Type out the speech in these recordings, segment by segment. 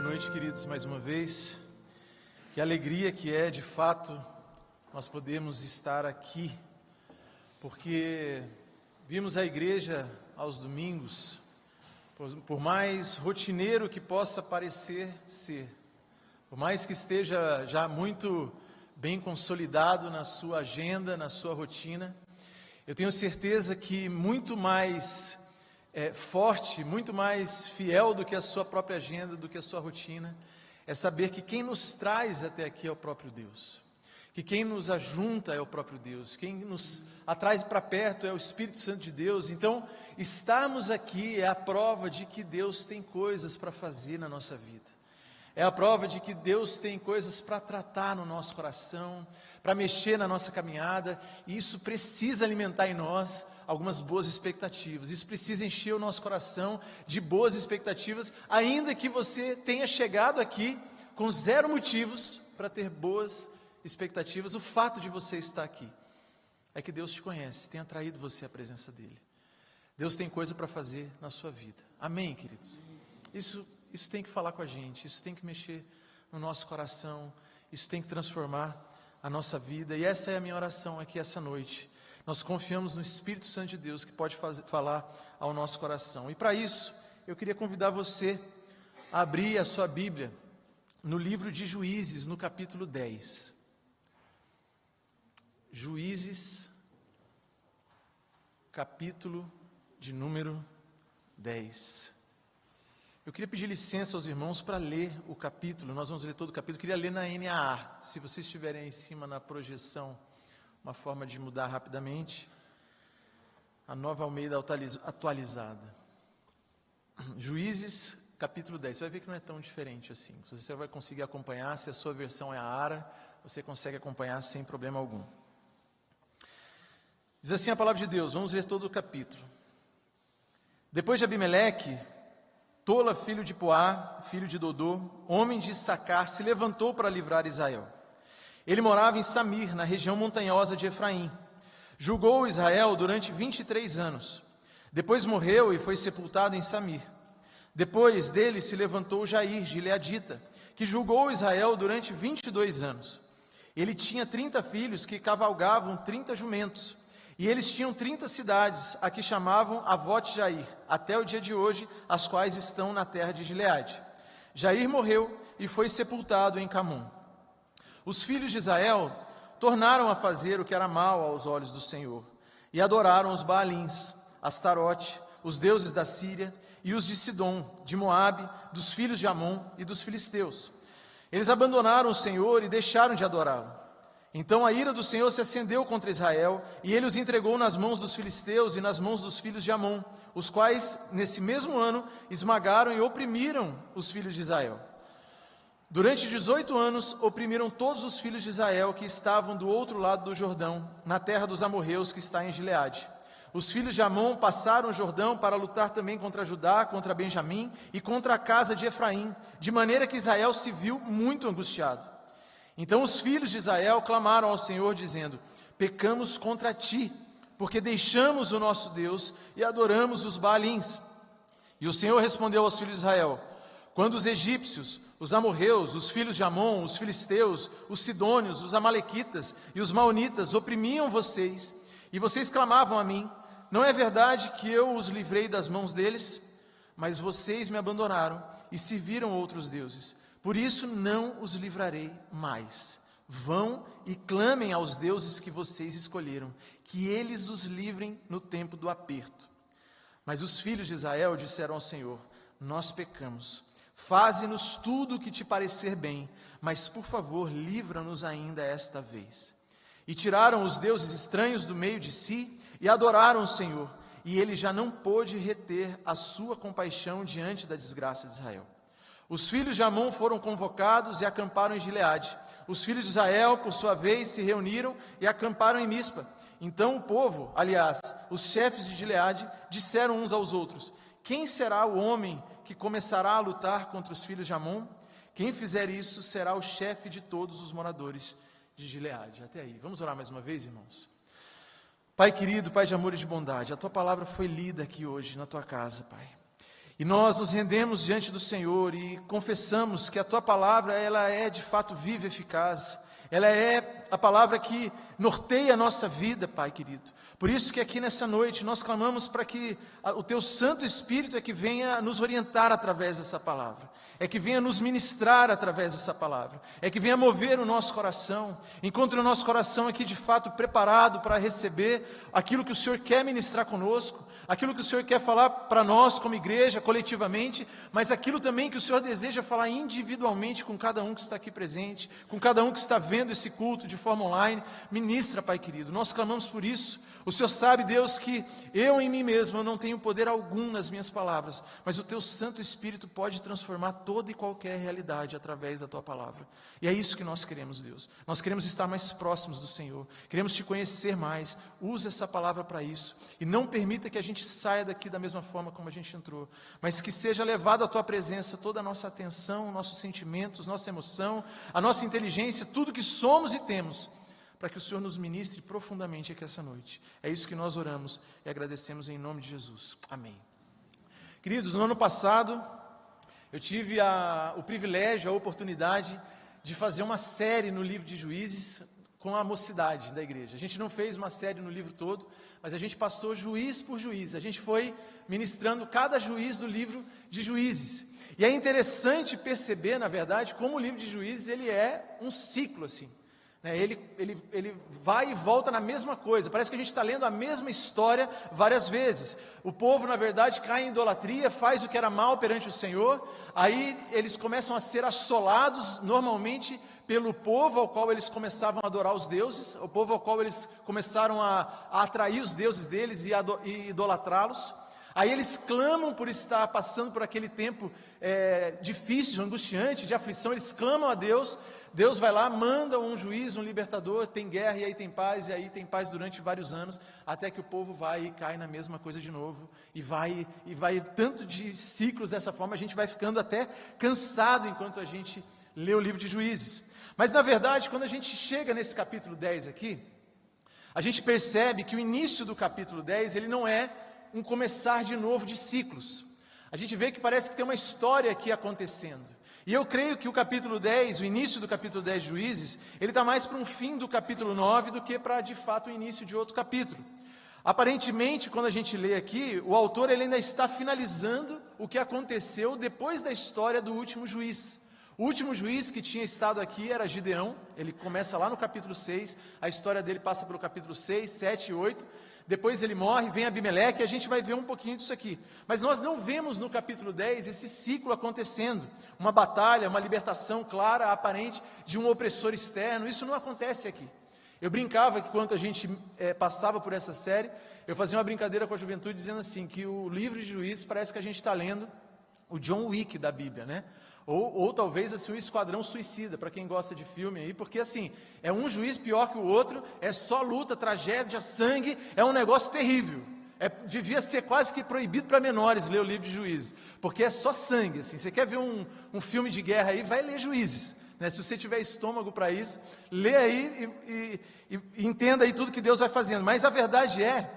noite, queridos, mais uma vez. Que alegria que é, de fato, nós podemos estar aqui, porque vimos a igreja aos domingos, por mais rotineiro que possa parecer ser, por mais que esteja já muito bem consolidado na sua agenda, na sua rotina, eu tenho certeza que muito mais forte, muito mais fiel do que a sua própria agenda, do que a sua rotina, é saber que quem nos traz até aqui é o próprio Deus, que quem nos ajunta é o próprio Deus, quem nos atrai para perto é o Espírito Santo de Deus. Então, estarmos aqui é a prova de que Deus tem coisas para fazer na nossa vida, é a prova de que Deus tem coisas para tratar no nosso coração, para mexer na nossa caminhada, e isso precisa alimentar em nós algumas boas expectativas, isso precisa encher o nosso coração de boas expectativas, ainda que você tenha chegado aqui com zero motivos para ter boas expectativas. O fato de você estar aqui é que Deus te conhece, tem atraído você à presença dEle. Deus tem coisa para fazer na sua vida, amém, queridos? Isso tem que falar com a gente, isso tem que mexer no nosso coração, isso tem que transformar a nossa vida, e essa é a minha oração aqui essa noite. Nós confiamos no Espírito Santo de Deus que pode falar ao nosso coração. E para isso, eu queria convidar você a abrir a sua Bíblia no livro de Juízes, no capítulo 10. Juízes, capítulo de número 10. Eu queria pedir licença aos irmãos para ler o capítulo, nós vamos ler todo o capítulo, eu queria ler na NAA, se vocês estiverem aí em cima na projeção, uma forma de mudar rapidamente, a Nova Almeida atualizada. Juízes, capítulo 10, você vai ver que não é tão diferente assim, você vai conseguir acompanhar, se a sua versão é a ARA, você consegue acompanhar sem problema algum. Diz assim a palavra de Deus, vamos ler todo o capítulo. Depois de Abimeleque, Tola, filho de Poá, filho de Dodô, homem de Issacar, se levantou para livrar Israel. Ele morava em Samir, na região montanhosa de Efraim. Julgou Israel durante 23 anos. Depois morreu e foi sepultado em Samir. Depois dele se levantou Jair, gileadita, que julgou Israel durante 22 anos. Ele tinha 30 filhos que cavalgavam 30 jumentos. E eles tinham 30 cidades, a que chamavam Avote Jair, até o dia de hoje, as quais estão na terra de Gileade. Jair morreu e foi sepultado em Camum. Os filhos de Israel tornaram a fazer o que era mal aos olhos do Senhor, e adoraram os Baalins, Astarote, os deuses da Síria, e os de Sidom, de Moabe, dos filhos de Amon e dos filisteus. Eles abandonaram o Senhor e deixaram de adorá-lo. Então a ira do Senhor se acendeu contra Israel, e ele os entregou nas mãos dos filisteus e nas mãos dos filhos de Amon, os quais, nesse mesmo ano, esmagaram e oprimiram os filhos de Israel. Durante 18 anos, oprimiram todos os filhos de Israel que estavam do outro lado do Jordão, na terra dos amorreus que está em Gileade. Os filhos de Amon passaram o Jordão para lutar também contra Judá, contra Benjamim e contra a casa de Efraim, de maneira que Israel se viu muito angustiado. Então os filhos de Israel clamaram ao Senhor, dizendo: pecamos contra ti, porque deixamos o nosso Deus e adoramos os Baalins. E o Senhor respondeu aos filhos de Israel: quando os egípcios, os amorreus, os filhos de Amon, os filisteus, os sidônios, os amalequitas e os maonitas oprimiam vocês, e vocês clamavam a mim, não é verdade que eu os livrei das mãos deles? Mas vocês me abandonaram e serviram outros deuses. Por isso não os livrarei mais. Vão e clamem aos deuses que vocês escolheram, que eles os livrem no tempo do aperto. Mas os filhos de Israel disseram ao Senhor: nós pecamos, faze-nos tudo o que te parecer bem, mas por favor livra-nos ainda esta vez. E tiraram os deuses estranhos do meio de si e adoraram o Senhor, e ele já não pôde reter a sua compaixão diante da desgraça de Israel. Os filhos de Amon foram convocados e acamparam em Gileade. Os filhos de Israel, por sua vez, se reuniram e acamparam em Mispa. Então o povo, aliás, os chefes de Gileade, disseram uns aos outros: quem será o homem que começará a lutar contra os filhos de Amon? Quem fizer isso será o chefe de todos os moradores de Gileade. Até aí. Vamos orar mais uma vez, irmãos? Pai querido, Pai de amor e de bondade, a Tua palavra foi lida aqui hoje na Tua casa, Pai. E nós nos rendemos diante do Senhor e confessamos que a Tua palavra, ela é de fato viva e eficaz. Ela é a palavra que norteia a nossa vida, Pai querido. Por isso que aqui nessa noite nós clamamos para que o Teu Santo Espírito é que venha nos orientar através dessa palavra, é que venha nos ministrar através dessa palavra, é que venha mover o nosso coração, encontre o nosso coração aqui de fato preparado para receber aquilo que o Senhor quer ministrar conosco, aquilo que o Senhor quer falar para nós como igreja, coletivamente, mas aquilo também que o Senhor deseja falar individualmente com cada um que está aqui presente, com cada um que está vendo esse culto de forma online. Ministra, Pai querido, nós clamamos por isso. O Senhor sabe, Deus, que eu em mim mesmo eu não tenho poder algum nas minhas palavras, mas o Teu Santo Espírito pode transformar toda e qualquer realidade através da Tua palavra. E é isso que nós queremos, Deus. Nós queremos estar mais próximos do Senhor, queremos Te conhecer mais. Use essa palavra para isso e não permita que a gente saia daqui da mesma forma como a gente entrou, mas que seja levado à Tua presença toda a nossa atenção, nossos sentimentos, nossa emoção, a nossa inteligência, tudo que somos e temos, para que o Senhor nos ministre profundamente aqui essa noite. É isso que nós oramos e agradecemos em nome de Jesus. Amém. Queridos, no ano passado, eu tive o privilégio, a oportunidade de fazer uma série no livro de Juízes com a mocidade da igreja. A gente não fez uma série no livro todo, mas a gente passou juiz por juiz. A gente foi ministrando cada juiz do livro de Juízes. E é interessante perceber, na verdade, como o livro de Juízes ele é um ciclo assim. Ele vai e volta na mesma coisa, parece que a gente está lendo a mesma história várias vezes. O povo, na verdade, cai em idolatria, faz o que era mal perante o Senhor, aí eles começam a ser assolados, normalmente, pelo povo ao qual eles começavam a adorar os deuses, o povo ao qual eles começaram a atrair os deuses deles e idolatrá-los. Aí eles clamam por estar passando por aquele tempo difícil, angustiante, de aflição, eles clamam a Deus, Deus vai lá, manda um juiz, um libertador, tem guerra e aí tem paz, e aí tem paz durante vários anos, até que o povo vai e cai na mesma coisa de novo, e vai tanto de ciclos dessa forma, a gente vai ficando até cansado enquanto a gente lê o livro de Juízes. Mas na verdade, quando a gente chega nesse capítulo 10 aqui, a gente percebe que o início do capítulo 10, ele não é um começar de novo de ciclos. A gente vê que parece que tem uma história aqui acontecendo. E eu creio que o capítulo 10, o início do capítulo 10 de Juízes, ele está mais para um fim do capítulo 9 do que para, de fato, o início de outro capítulo. Aparentemente, quando a gente lê aqui, o autor ele ainda está finalizando o que aconteceu depois da história do último juiz. O último juiz que tinha estado aqui era Gideão, ele começa lá no capítulo 6, a história dele passa pelo capítulo 6, 7 e 8, depois ele morre, vem Abimeleque, e a gente vai ver um pouquinho disso aqui. Mas nós não vemos no capítulo 10 esse ciclo acontecendo, uma batalha, uma libertação clara, aparente, de um opressor externo, isso não acontece aqui. Eu brincava que quando a gente passava por essa série, eu fazia uma brincadeira com a juventude dizendo assim, que o livro de Juízes parece que a gente está lendo o John Wick da Bíblia, né? Ou talvez assim, o Esquadrão Suicida, para quem gosta de filme aí, porque assim, é um juiz pior que o outro, é só luta, tragédia, sangue, é um negócio terrível. Devia ser quase que proibido para menores ler o livro de Juízes, porque é só sangue, assim, você quer ver um filme de guerra aí, vai ler Juízes, né? Se você tiver estômago para isso, lê aí e entenda aí tudo que Deus vai fazendo, mas a verdade é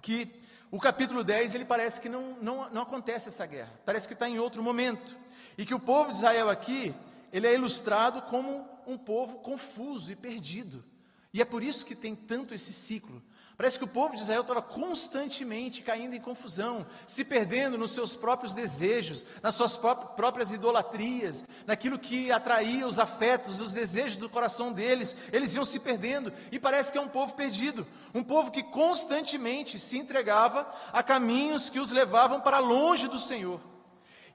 que o capítulo 10, ele parece que não acontece essa guerra, parece que está em outro momento. E que o povo de Israel aqui, ele é ilustrado como um povo confuso e perdido. E é por isso que tem tanto esse ciclo. Parece que o povo de Israel estava constantemente caindo em confusão, se perdendo nos seus próprios desejos, nas suas próprias idolatrias, naquilo que atraía os afetos, os desejos do coração deles, eles iam se perdendo. E parece que é um povo perdido, um povo que constantemente se entregava a caminhos que os levavam para longe do Senhor.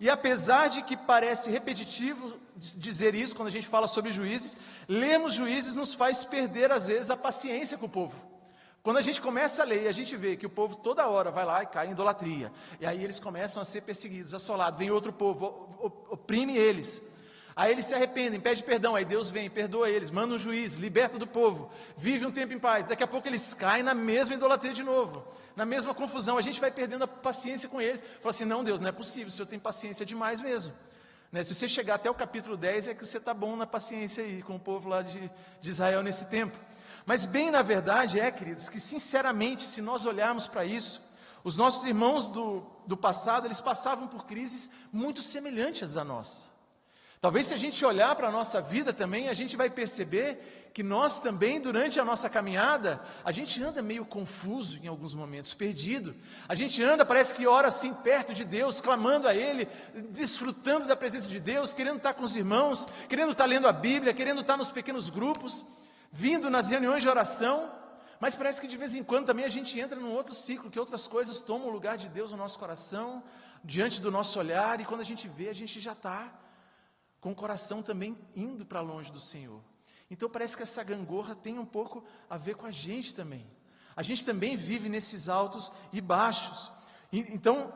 E apesar de que parece repetitivo dizer isso quando a gente fala sobre Juízes, lermos Juízes nos faz perder às vezes a paciência com o povo. Quando a gente começa a ler, a gente vê que o povo toda hora vai lá e cai em idolatria, e aí eles começam a ser perseguidos, assolados, vem outro povo, oprime eles, aí eles se arrependem, pedem perdão, aí Deus vem, perdoa eles, manda um juiz, liberta do povo, vive um tempo em paz, daqui a pouco eles caem na mesma idolatria de novo, na mesma confusão, a gente vai perdendo a paciência com eles, fala assim, não Deus, não é possível, o Senhor tem paciência demais mesmo, né? Se você chegar até o capítulo 10, é que você está bom na paciência aí, com o povo lá de Israel nesse tempo, mas bem na verdade queridos, que sinceramente, se nós olharmos para isso, Os nossos irmãos do passado, eles passavam por crises muito semelhantes à nossa. Talvez se a gente olhar para a nossa vida também, a gente vai perceber que nós também, durante a nossa caminhada, a gente anda meio confuso em alguns momentos, perdido. A gente anda, parece que ora assim perto de Deus, clamando a Ele, desfrutando da presença de Deus, querendo estar com os irmãos, querendo estar lendo a Bíblia, querendo estar nos pequenos grupos, vindo nas reuniões de oração, mas parece que de vez em quando também a gente entra num outro ciclo, que outras coisas tomam o lugar de Deus no nosso coração, diante do nosso olhar, e quando a gente vê, a gente já está com o coração também indo para longe do Senhor. Então parece que essa gangorra tem um pouco a ver com a gente também. A gente também vive nesses altos e baixos. Então,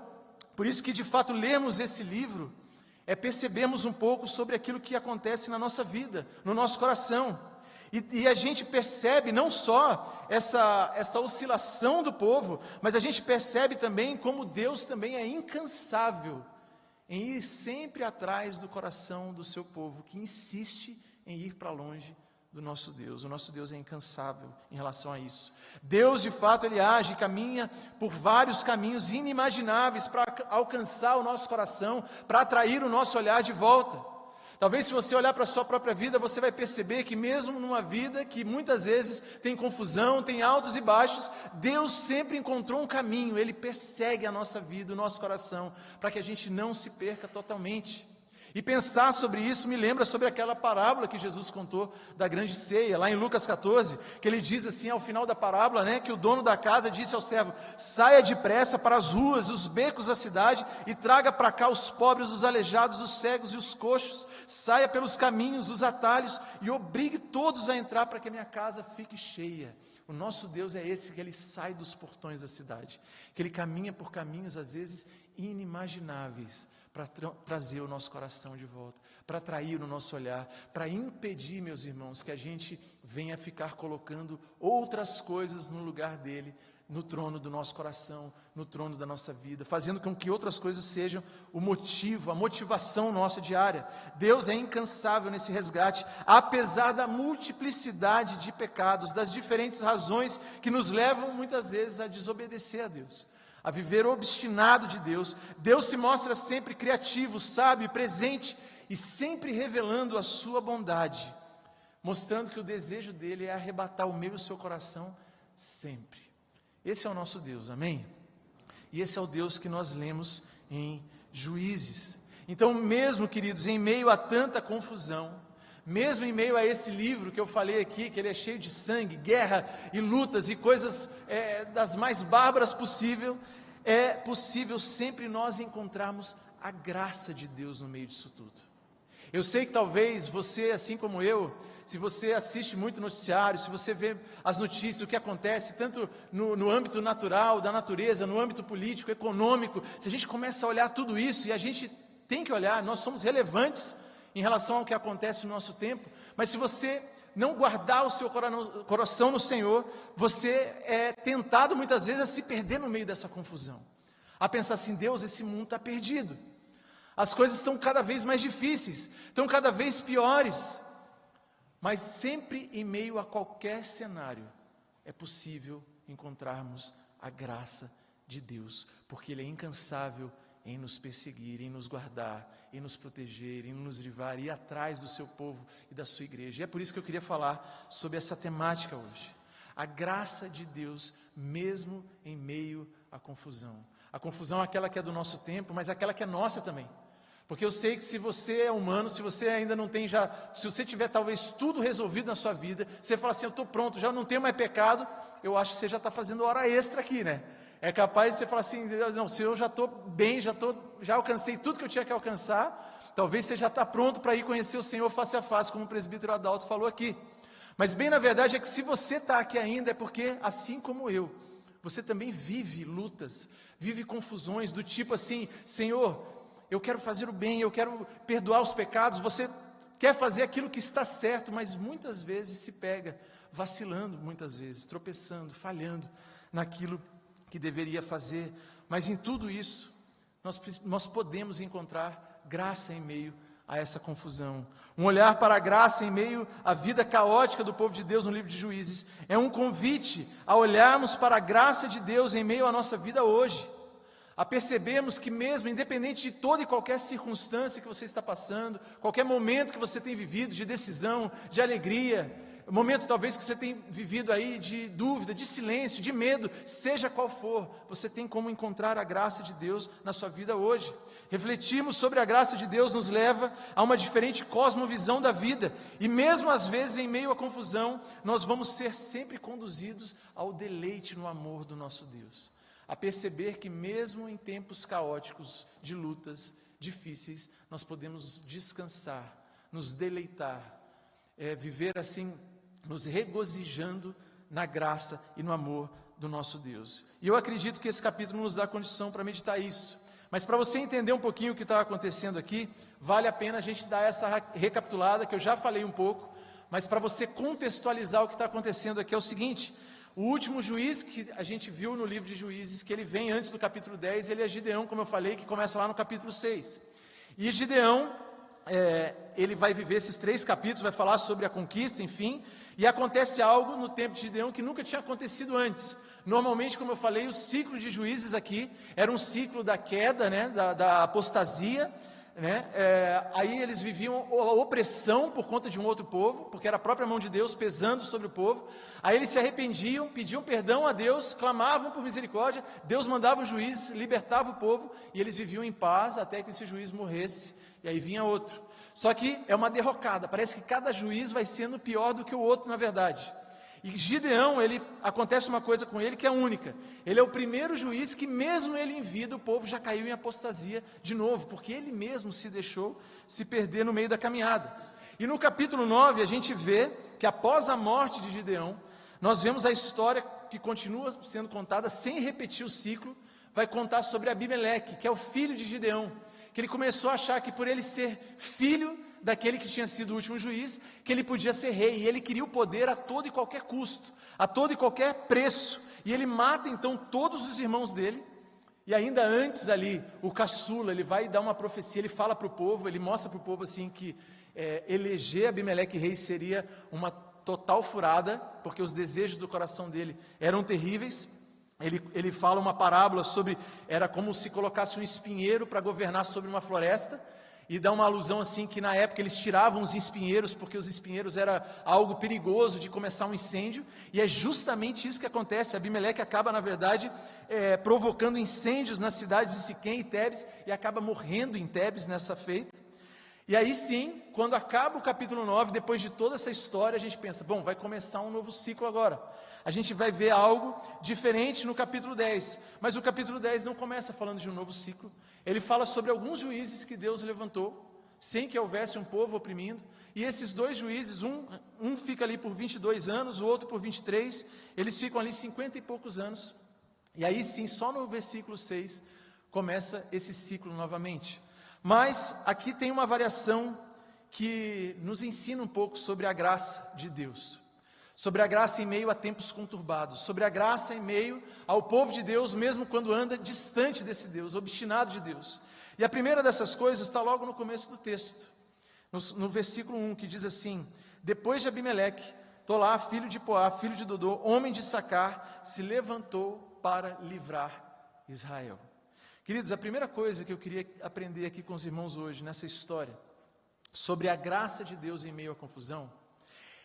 por isso que de fato lermos esse livro é percebermos um pouco sobre aquilo que acontece na nossa vida, no nosso coração. E a gente percebe não só essa oscilação do povo, mas a gente percebe também como Deus também é incansável em ir sempre atrás do coração do seu povo, que insiste em ir para longe do nosso Deus. O nosso Deus é incansável em relação a isso. Deus, de fato, Ele age e caminha por vários caminhos inimagináveis para alcançar o nosso coração, para atrair o nosso olhar de volta. Talvez se você olhar para a sua própria vida, você vai perceber que mesmo numa vida que muitas vezes tem confusão, tem altos e baixos, Deus sempre encontrou um caminho, Ele persegue a nossa vida, o nosso coração, para que a gente não se perca totalmente. E pensar sobre isso me lembra sobre aquela parábola que Jesus contou da grande ceia, lá em Lucas 14, que ele diz assim ao final da parábola, que o dono da casa disse ao servo: saia depressa para as ruas, os becos da cidade e traga para cá os pobres, os aleijados, os cegos e os coxos, saia pelos caminhos, os atalhos e obrigue todos a entrar para que a minha casa fique cheia. O nosso Deus é esse, que Ele sai dos portões da cidade, que Ele caminha por caminhos às vezes inimagináveis, para trazer o nosso coração de volta, para atrair o nosso olhar, para impedir, meus irmãos, que a gente venha ficar colocando outras coisas no lugar dele, no trono do nosso coração, no trono da nossa vida, fazendo com que outras coisas sejam o motivo, a motivação nossa diária. Deus é incansável nesse resgate, apesar da multiplicidade de pecados, das diferentes razões que nos levam muitas vezes a desobedecer a Deus, a viver obstinado de Deus. Deus se mostra sempre criativo, sábio, presente e sempre revelando a sua bondade, mostrando que o desejo dele é arrebatar o meu e o seu coração sempre. Esse é o nosso Deus, amém? E esse é o Deus que nós lemos em Juízes. Então, mesmo, queridos, em meio a tanta confusão, mesmo em meio a esse livro que eu falei aqui, que ele é cheio de sangue, guerra e lutas e coisas das mais bárbaras possível, é possível sempre nós encontrarmos a graça de Deus no meio disso tudo. Eu sei que talvez você, assim como eu, se você assiste muito noticiário, se você vê as notícias, o que acontece, tanto no âmbito natural, da natureza, no âmbito político, econômico, se a gente começa a olhar tudo isso, e a gente tem que olhar, nós somos relevantes em relação ao que acontece no nosso tempo, mas se você não guardar o seu coração no Senhor, você é tentado muitas vezes a se perder no meio dessa confusão, a pensar assim: Deus, esse mundo está perdido, as coisas estão cada vez mais difíceis, estão cada vez piores, mas sempre em meio a qualquer cenário, é possível encontrarmos a graça de Deus, porque Ele é incansável em nos perseguir, em nos guardar, em nos proteger, em nos livrar, ir atrás do seu povo e da sua igreja. E é por isso que eu queria falar sobre essa temática hoje. A graça de Deus, mesmo em meio à confusão. A confusão é aquela que é do nosso tempo, mas aquela que é nossa também. Porque eu sei que se você é humano, se você ainda não tem se você tiver talvez tudo resolvido na sua vida, você fala assim: eu estou pronto, já não tenho mais pecado, eu acho que você já está fazendo hora extra aqui, né? É capaz de você falar assim: não, se eu já estou bem, já alcancei tudo que eu tinha que alcançar, talvez você já está pronto para ir conhecer o Senhor face a face, como o presbítero Adalto falou aqui. Mas bem na verdade é que se você está aqui ainda, é porque, assim como eu, você também vive lutas, vive confusões do tipo assim: Senhor, eu quero fazer o bem, eu quero perdoar os pecados, você quer fazer aquilo que está certo, mas muitas vezes se pega vacilando, muitas vezes tropeçando, falhando naquilo que deveria fazer. Mas em tudo isso nós podemos encontrar graça em meio a essa confusão. Um olhar para a graça em meio à vida caótica do povo de Deus no livro de Juízes é um convite a olharmos para a graça de Deus em meio à nossa vida hoje, a percebermos que mesmo, independente de toda e qualquer circunstância que você está passando, qualquer momento que você tem vivido de decisão, de alegria, momento talvez que você tem vivido aí de dúvida, de silêncio, de medo, seja qual for, você tem como encontrar a graça de Deus na sua vida hoje. Refletirmos sobre a graça de Deus nos leva a uma diferente cosmovisão da vida, e mesmo às vezes em meio à confusão, nós vamos ser sempre conduzidos ao deleite no amor do nosso Deus, a perceber que mesmo em tempos caóticos, de lutas difíceis, nós podemos descansar, nos deleitar, viver assim, nos regozijando na graça e no amor do nosso Deus. E eu acredito que esse capítulo nos dá condição para meditar isso. Mas para você entender um pouquinho o que está acontecendo aqui, vale a pena a gente dar essa recapitulada, que eu já falei um pouco, mas para você contextualizar o que está acontecendo aqui é o seguinte: o último juiz que a gente viu no livro de Juízes, que ele vem antes do capítulo 10, ele é Gideão, como eu falei, que começa lá no capítulo 6. E Gideão, ele vai viver esses 3 capítulos, vai falar sobre a conquista, enfim, e acontece algo no tempo de Gideão que nunca tinha acontecido antes. Normalmente, como eu falei, o ciclo de Juízes aqui era um ciclo da queda, né, da apostasia, né? Aí eles viviam a opressão por conta de um outro povo, porque era a própria mão de Deus pesando sobre o povo. Aí eles se arrependiam, pediam perdão a Deus, clamavam por misericórdia, Deus mandava o juiz, libertava o povo, e eles viviam em paz até que esse juiz morresse, e aí vinha outro. Só que é uma derrocada, parece que cada juiz vai sendo pior do que o outro na verdade. E Gideão, acontece uma coisa com ele que é única. Ele é o primeiro juiz que mesmo ele em vida, o povo já caiu em apostasia de novo, porque ele mesmo se deixou se perder no meio da caminhada. E no capítulo 9 a gente vê que após a morte de Gideão, nós vemos a história que continua sendo contada sem repetir o ciclo, vai contar sobre Abimeleque, que é o filho de Gideão, que ele começou a achar que por ele ser filho daquele que tinha sido o último juiz, que ele podia ser rei, e ele queria o poder a todo e qualquer custo, a todo e qualquer preço, e ele mata então todos os irmãos dele, e ainda antes ali, o caçula, ele vai dar uma profecia, ele fala para o povo, ele mostra para o povo assim que eleger Abimeleque rei seria uma total furada, porque os desejos do coração dele eram terríveis. Ele fala uma parábola sobre, era como se colocasse um espinheiro para governar sobre uma floresta, e dá uma alusão assim que na época eles tiravam os espinheiros, porque os espinheiros era algo perigoso de começar um incêndio, e é justamente isso que acontece. Abimeleque acaba na verdade provocando incêndios nas cidades de Siquém e Tebes, e acaba morrendo em Tebes nessa feita. E aí sim, quando acaba o capítulo 9, depois de toda essa história, a gente pensa, bom, vai começar um novo ciclo agora. A gente vai ver algo diferente no capítulo 10, mas o capítulo 10 não começa falando de um novo ciclo. Ele fala sobre alguns juízes que Deus levantou, sem que houvesse um povo oprimindo, e esses 2 juízes, um fica ali por 22 anos, o outro por 23, eles ficam ali 50 e poucos anos, e aí sim, só no versículo 6, começa esse ciclo novamente. Mas aqui tem uma variação que nos ensina um pouco sobre a graça de Deus, sobre a graça em meio a tempos conturbados, sobre a graça em meio ao povo de Deus, mesmo quando anda distante desse Deus, obstinado de Deus. E a primeira dessas coisas está logo no começo do texto, no versículo 1, que diz assim: depois de Abimeleque, Tolá, filho de Poá, filho de Dodô, homem de Sacar, se levantou para livrar Israel. Queridos, a primeira coisa que eu queria aprender aqui com os irmãos hoje, nessa história, sobre a graça de Deus em meio à confusão,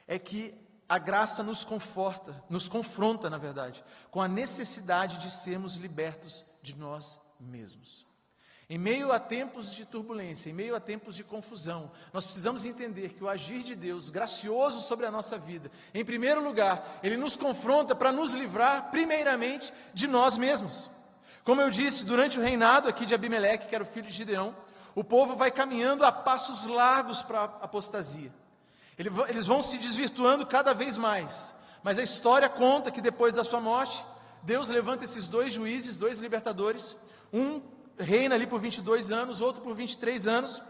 é que a graça nos confronta, na verdade, com a necessidade de sermos libertos de nós mesmos. Em meio a tempos de turbulência, em meio a tempos de confusão, nós precisamos entender que o agir de Deus, gracioso sobre a nossa vida, em primeiro lugar, Ele nos confronta para nos livrar, primeiramente, de nós mesmos. Como eu disse, durante o reinado aqui de Abimeleque, que era o filho de Gideão, o povo vai caminhando a passos largos para a apostasia. Eles vão se desvirtuando cada vez mais, mas a história conta que depois da sua morte, Deus levanta esses 2 juízes, 2 libertadores, um reina ali por 22 anos, outro por 23 anos,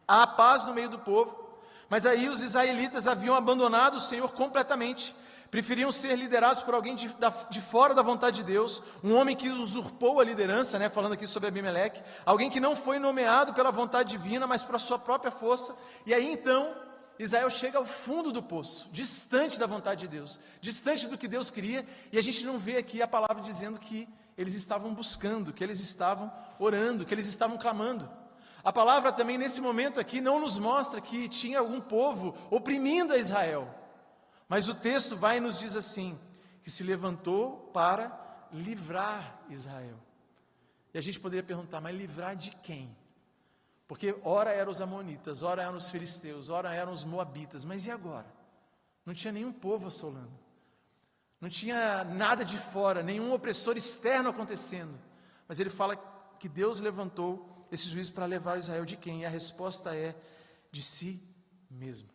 há paz no meio do povo, mas aí os israelitas haviam abandonado o Senhor completamente, preferiam ser liderados por alguém de fora da vontade de Deus, um homem que usurpou a liderança, falando aqui sobre Abimeleque, alguém que não foi nomeado pela vontade divina, mas para sua própria força. E aí então, Israel chega ao fundo do poço, distante da vontade de Deus, distante do que Deus queria, e a gente não vê aqui a palavra dizendo que eles estavam buscando, que eles estavam orando, que eles estavam clamando. A palavra também nesse momento aqui não nos mostra que tinha algum povo oprimindo a Israel, mas o texto vai e nos diz assim, que se levantou para livrar Israel. E a gente poderia perguntar, mas livrar de quem? Porque ora eram os amonitas, ora eram os filisteus, ora eram os moabitas, mas e agora? Não tinha nenhum povo assolando, não tinha nada de fora, nenhum opressor externo acontecendo, mas ele fala que Deus levantou esse juízo para levar Israel de quem? E a resposta é de si mesmo.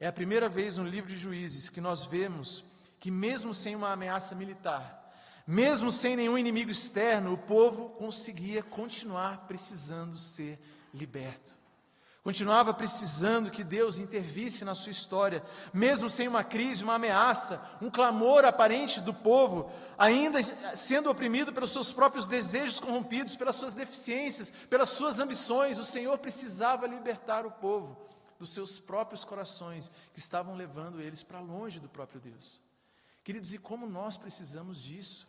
É a primeira vez no livro de Juízes que nós vemos que mesmo sem uma ameaça militar, mesmo sem nenhum inimigo externo, o povo conseguia continuar precisando ser liberto. Continuava precisando que Deus intervisse na sua história, mesmo sem uma crise, uma ameaça, um clamor aparente do povo, ainda sendo oprimido pelos seus próprios desejos corrompidos, pelas suas deficiências, pelas suas ambições. O Senhor precisava libertar o povo dos seus próprios corações, que estavam levando eles para longe do próprio Deus. Queridos, e como nós precisamos disso?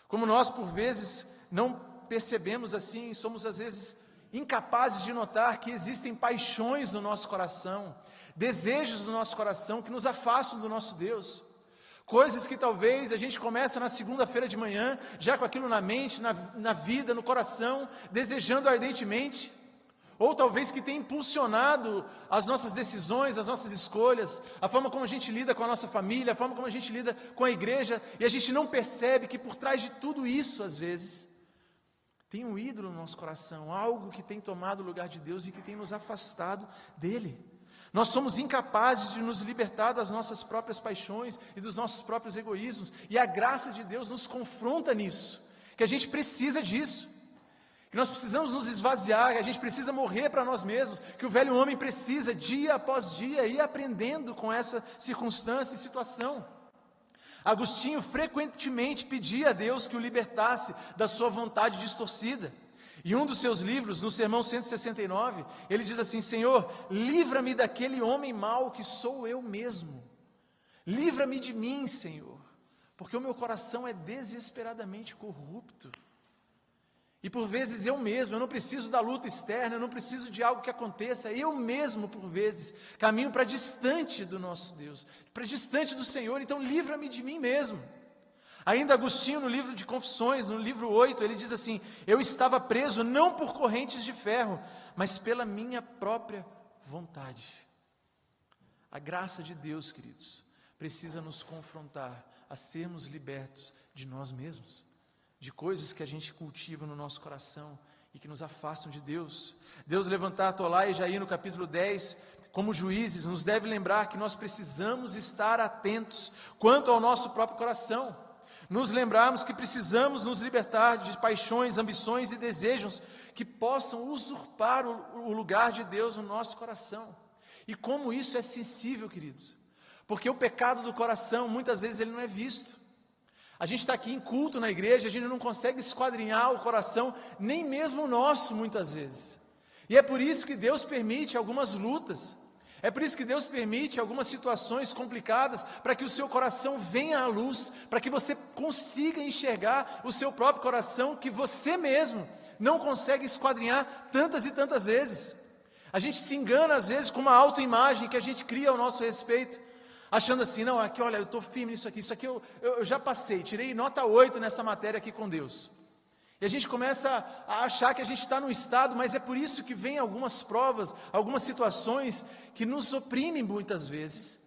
Como nós, por vezes, não percebemos assim, somos às vezes incapazes de notar que existem paixões no nosso coração, desejos no nosso coração que nos afastam do nosso Deus. Coisas que talvez a gente começa na segunda-feira de manhã, já com aquilo na mente, na vida, no coração, desejando ardentemente. Ou talvez que tenha impulsionado as nossas decisões, as nossas escolhas, a forma como a gente lida com a nossa família, a forma como a gente lida com a igreja, e a gente não percebe que por trás de tudo isso, às vezes, tem um ídolo no nosso coração, algo que tem tomado o lugar de Deus e que tem nos afastado dele. Nós somos incapazes de nos libertar das nossas próprias paixões e dos nossos próprios egoísmos, e a graça de Deus nos confronta nisso, que a gente precisa disso. Que nós precisamos nos esvaziar, que a gente precisa morrer para nós mesmos, que o velho homem precisa, dia após dia, ir aprendendo com essa circunstância e situação. Agostinho frequentemente pedia a Deus que o libertasse da sua vontade distorcida. Em um dos seus livros, no Sermão 169, ele diz assim: Senhor, livra-me daquele homem mau que sou eu mesmo. Livra-me de mim, Senhor, porque o meu coração é desesperadamente corrupto. E por vezes eu mesmo, eu não preciso da luta externa, eu não preciso de algo que aconteça, eu mesmo por vezes caminho para distante do nosso Deus, para distante do Senhor, então livra-me de mim mesmo. Ainda Agostinho, no livro de Confissões, no livro 8, ele diz assim: eu estava preso não por correntes de ferro, mas pela minha própria vontade. A graça de Deus, queridos, precisa nos confrontar a sermos libertos de nós mesmos, de coisas que a gente cultiva no nosso coração e que nos afastam de Deus. Deus levantar Tolá e Jair no capítulo 10, como juízes, nos deve lembrar que nós precisamos estar atentos quanto ao nosso próprio coração, nos lembrarmos que precisamos nos libertar de paixões, ambições e desejos que possam usurpar o lugar de Deus no nosso coração. E como isso é sensível, queridos, porque o pecado do coração, muitas vezes ele não é visto. A gente está aqui em culto na igreja, a gente não consegue esquadrinhar o coração, nem mesmo o nosso, muitas vezes. E é por isso que Deus permite algumas lutas, é por isso que Deus permite algumas situações complicadas, para que o seu coração venha à luz, para que você consiga enxergar o seu próprio coração, que você mesmo não consegue esquadrinhar tantas e tantas vezes. A gente se engana às vezes com uma autoimagem que a gente cria ao nosso respeito, achando assim, não, aqui olha, eu estou firme nisso aqui eu já passei, tirei nota 8 nessa matéria aqui com Deus. E a gente começa a achar que a gente está num estado, mas é por isso que vem algumas provas, algumas situações que nos oprimem muitas vezes.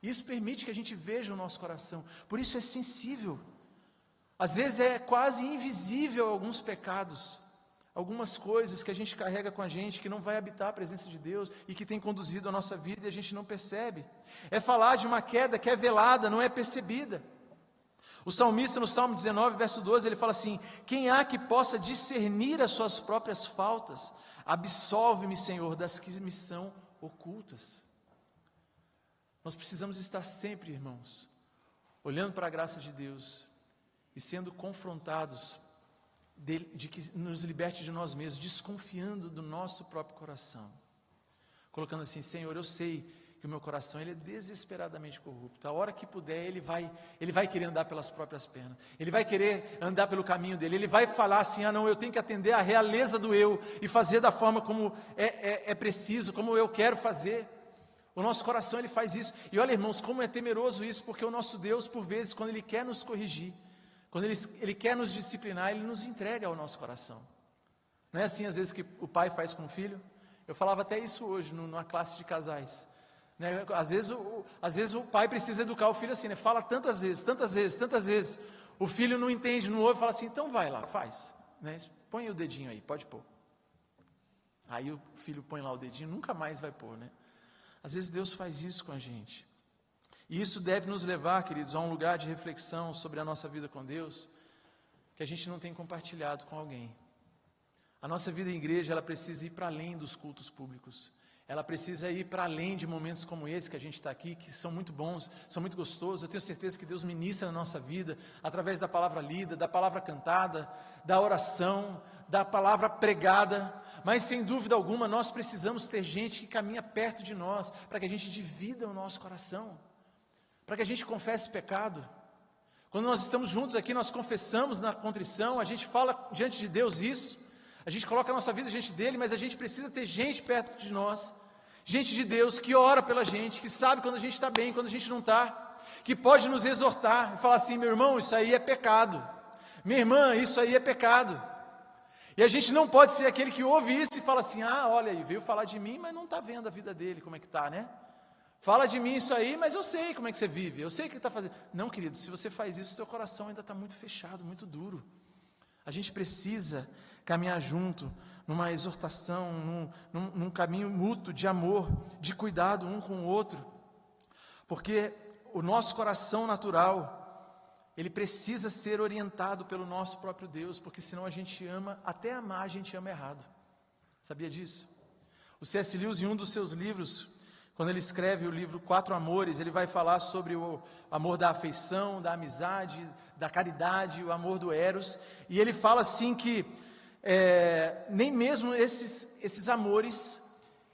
Isso permite que a gente veja o nosso coração, por isso é sensível. Às vezes é quase invisível alguns pecados, algumas coisas que a gente carrega com a gente, que não vai habitar a presença de Deus e que tem conduzido a nossa vida e a gente não percebe. É falar de uma queda que é velada, não é percebida. O salmista no Salmo 19, verso 12, ele fala assim: quem há que possa discernir as suas próprias faltas? Absolve-me, Senhor, das que me são ocultas. Nós precisamos estar sempre, irmãos, olhando para a graça de Deus e sendo confrontados de que nos liberte de nós mesmos, desconfiando do nosso próprio coração, colocando assim: Senhor, eu sei que o meu coração ele é desesperadamente corrupto. A hora que puder, ele vai querer andar pelas próprias pernas, ele vai querer andar pelo caminho dele, ele vai falar assim: ah não, eu tenho que atender à realeza do eu e fazer da forma como é preciso, como eu quero fazer. O nosso coração ele faz isso. E olha, irmãos, como é temeroso isso, porque o nosso Deus, por vezes, quando Ele quer nos corrigir, quando Ele quer nos disciplinar, Ele nos entrega ao nosso coração. Não é assim às vezes que o pai faz com o filho? Eu falava até isso hoje numa classe de casais, né? Às vezes o pai precisa educar o filho assim, né? Fala tantas vezes, o filho não entende, não ouve, fala assim: então vai lá, faz, né? Põe o dedinho aí, pode pôr. Aí o filho põe lá o dedinho, nunca mais vai pôr, né? Às vezes Deus faz isso com a gente, e isso deve nos levar, queridos, a um lugar de reflexão sobre a nossa vida com Deus, que a gente não tem compartilhado com alguém. A nossa vida em igreja, ela precisa ir para além dos cultos públicos, ela precisa ir para além de momentos como esse que a gente está aqui, que são muito bons, são muito gostosos. Eu tenho certeza que Deus ministra na nossa vida, através da palavra lida, da palavra cantada, da oração, da palavra pregada, mas sem dúvida alguma nós precisamos ter gente que caminha perto de nós, para que a gente divida o nosso coração, para que a gente confesse pecado. Quando nós estamos juntos aqui, nós confessamos na contrição, a gente fala diante de Deus isso, a gente coloca a nossa vida diante dele, mas a gente precisa ter gente perto de nós, gente de Deus que ora pela gente, que sabe quando a gente está bem, quando a gente não está, que pode nos exortar e falar assim: meu irmão, isso aí é pecado, minha irmã, isso aí é pecado. E a gente não pode ser aquele que ouve isso e fala assim: ah, olha aí, veio falar de mim, mas não está vendo a vida dele, como é que está, né? Fala de mim isso aí, mas eu sei como é que você vive, eu sei o que está fazendo. Não, querido, se você faz isso, seu coração ainda está muito fechado, muito duro. A gente precisa caminhar junto, numa exortação, num caminho mútuo de amor, de cuidado um com o outro, porque o nosso coração natural, ele precisa ser orientado pelo nosso próprio Deus, porque senão a gente ama, até amar a gente ama errado. Sabia disso? O C.S. Lewis, em um dos seus livros, quando ele escreve o livro Quatro Amores, ele vai falar sobre o amor da afeição, da amizade, da caridade, o amor do eros, e ele fala assim que nem mesmo esses amores,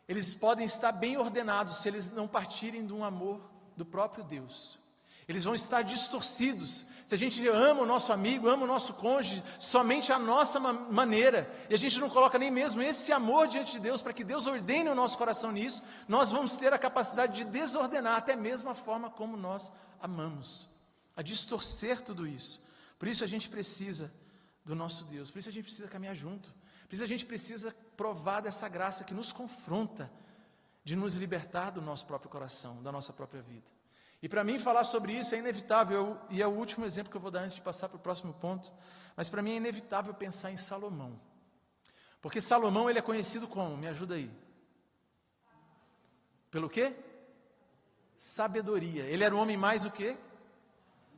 eles podem estar bem ordenados se eles não partirem de um amor do próprio Deus. Eles vão estar distorcidos se a gente ama o nosso amigo, ama o nosso cônjuge somente à nossa maneira, e a gente não coloca nem mesmo esse amor diante de Deus, para que Deus ordene o nosso coração nisso. Nós vamos ter a capacidade de desordenar até mesmo a forma como nós amamos, a distorcer tudo isso. Por isso a gente precisa do nosso Deus, por isso a gente precisa caminhar junto, por isso a gente precisa provar dessa graça que nos confronta, de nos libertar do nosso próprio coração, da nossa própria vida. E para mim falar sobre isso é inevitável, e é o último exemplo que eu vou dar antes de passar para o próximo ponto, mas para mim é inevitável pensar em Salomão, porque Salomão ele é conhecido como, me ajuda aí, pelo quê? Sabedoria. Ele era o homem mais o quê?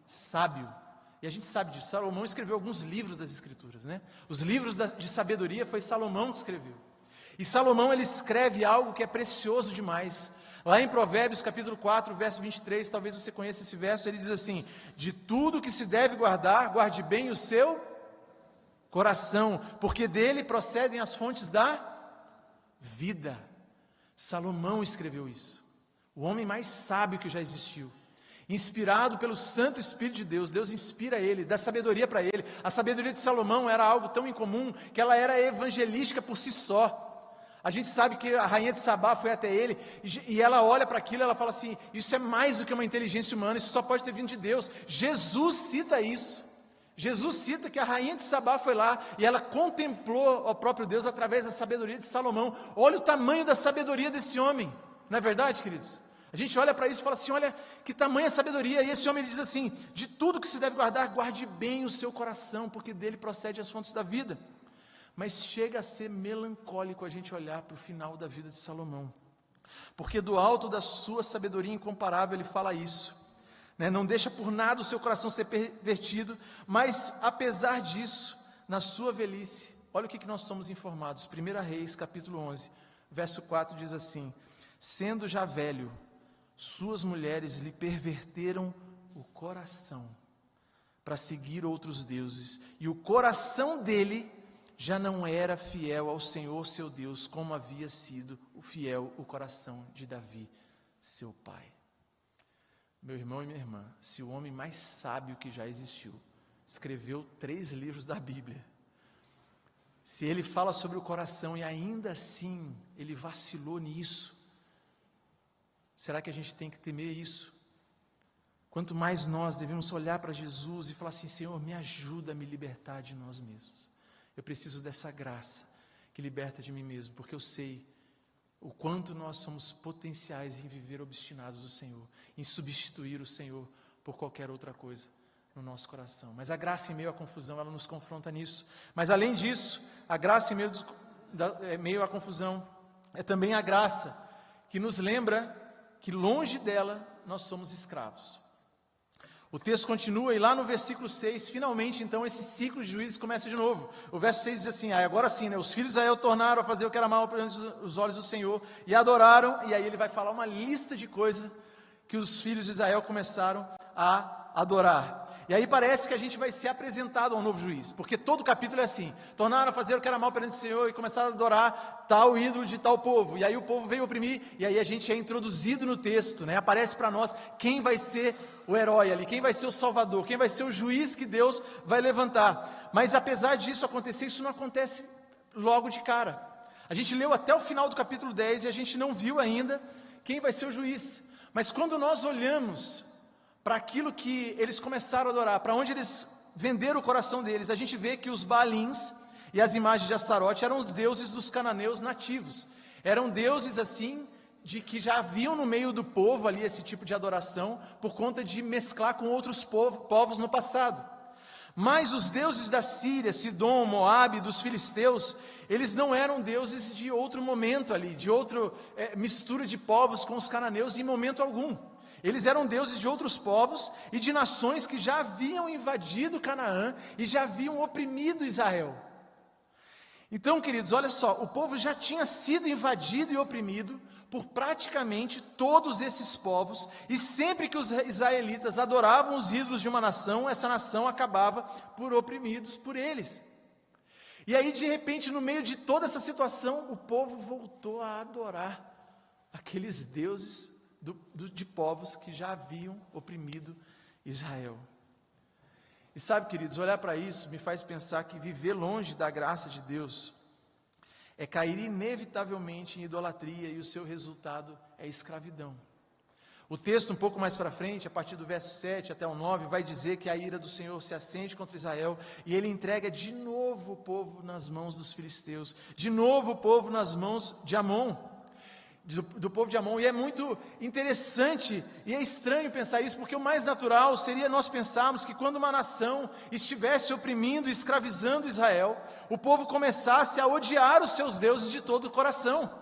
Sábio. E a gente sabe disso. Salomão escreveu alguns livros das Escrituras, né? Os livros de sabedoria foi Salomão que escreveu. E Salomão ele escreve algo que é precioso demais. Lá em Provérbios capítulo 4, verso 23, talvez você conheça esse verso, ele diz assim: de tudo que se deve guardar, guarde bem o seu coração, porque dele procedem as fontes da vida. Salomão escreveu isso, o homem mais sábio que já existiu. Inspirado pelo Santo Espírito de Deus, Deus inspira ele, dá sabedoria para ele. A sabedoria de Salomão era algo tão incomum, que ela era evangelística por si só. A gente sabe que a rainha de Sabá foi até ele, e ela olha para aquilo e ela fala assim: isso é mais do que uma inteligência humana, isso só pode ter vindo de Deus. Jesus cita isso, Jesus cita que a rainha de Sabá foi lá, e ela contemplou o próprio Deus através da sabedoria de Salomão. Olha o tamanho da sabedoria desse homem, não é verdade, queridos? A gente olha para isso e fala assim: olha que tamanha sabedoria. E esse homem diz assim: de tudo que se deve guardar, guarde bem o seu coração, porque dele procede as fontes da vida. Mas chega a ser melancólico a gente olhar para o final da vida de Salomão, porque do alto da sua sabedoria incomparável ele fala isso, né? Não deixa por nada o seu coração ser pervertido, mas apesar disso, na sua velhice, olha o que nós somos informados. 1 Reis capítulo 11, verso 4 diz assim: sendo já velho, suas mulheres lhe perverteram o coração para seguir outros deuses, e o coração dele já não era fiel ao Senhor seu Deus, como havia sido fiel o coração de Davi, seu pai. Meu irmão e minha irmã, se o homem mais sábio que já existiu escreveu 3 livros da Bíblia, se ele fala sobre o coração e ainda assim ele vacilou nisso, será que a gente tem que temer isso? Quanto mais nós devemos olhar para Jesus e falar assim: Senhor, me ajuda a me libertar de nós mesmos. Eu preciso dessa graça que liberta de mim mesmo, porque eu sei o quanto nós somos potenciais em viver obstinados do Senhor, em substituir o Senhor por qualquer outra coisa no nosso coração. Mas a graça em meio à confusão, ela nos confronta nisso. Mas além disso, a graça em meio à confusão é também a graça que nos lembra que longe dela nós somos escravos. O texto continua e lá no versículo 6, finalmente então esse ciclo de juízes começa de novo. O verso 6 diz assim: agora sim, né, os filhos de Israel tornaram a fazer o que era mal perante os olhos do Senhor e adoraram, e aí ele vai falar uma lista de coisas que os filhos de Israel começaram a adorar. E aí parece que a gente vai ser apresentado a um novo juiz, porque todo o capítulo é assim: tornaram a fazer o que era mal perante o Senhor e começaram a adorar tal ídolo de tal povo, e aí o povo veio oprimir, e aí a gente é introduzido no texto, né? Aparece para nós quem vai ser o herói ali, quem vai ser o salvador, quem vai ser o juiz que Deus vai levantar. Mas apesar disso acontecer, isso não acontece logo de cara. A gente leu até o final do capítulo 10 e a gente não viu ainda quem vai ser o juiz. Mas quando nós olhamos para aquilo que eles começaram a adorar, para onde eles venderam o coração deles, a gente vê que os Baalins e as imagens de Astarote eram os deuses dos cananeus nativos. Eram deuses assim, de que já haviam no meio do povo ali esse tipo de adoração, por conta de mesclar com outros povos no passado. Mas os deuses da Síria, Sidom, Moabe, dos filisteus, eles não eram deuses de outro momento ali, de outra mistura de povos com os cananeus em momento algum. Eles eram deuses de outros povos e de nações que já haviam invadido Canaã e já haviam oprimido Israel. Então, queridos, olha só, o povo já tinha sido invadido e oprimido por praticamente todos esses povos, e sempre que os israelitas adoravam os ídolos de uma nação, essa nação acabava por oprimidos por eles. E aí, de repente, no meio de toda essa situação, o povo voltou a adorar aqueles deuses de povos que já haviam oprimido Israel. E sabe, queridos, olhar para isso me faz pensar que viver longe da graça de Deus é cair inevitavelmente em idolatria, e o seu resultado é escravidão. O texto um pouco mais para frente, a partir do verso 7 até o 9, vai dizer que a ira do Senhor se acende contra Israel, e ele entrega de novo o povo nas mãos dos filisteus, de novo o povo nas mãos de Amon, do povo de Amon. E é muito interessante e é estranho pensar isso, porque o mais natural seria nós pensarmos que quando uma nação estivesse oprimindo e escravizando Israel, o povo começasse a odiar os seus deuses de todo o coração.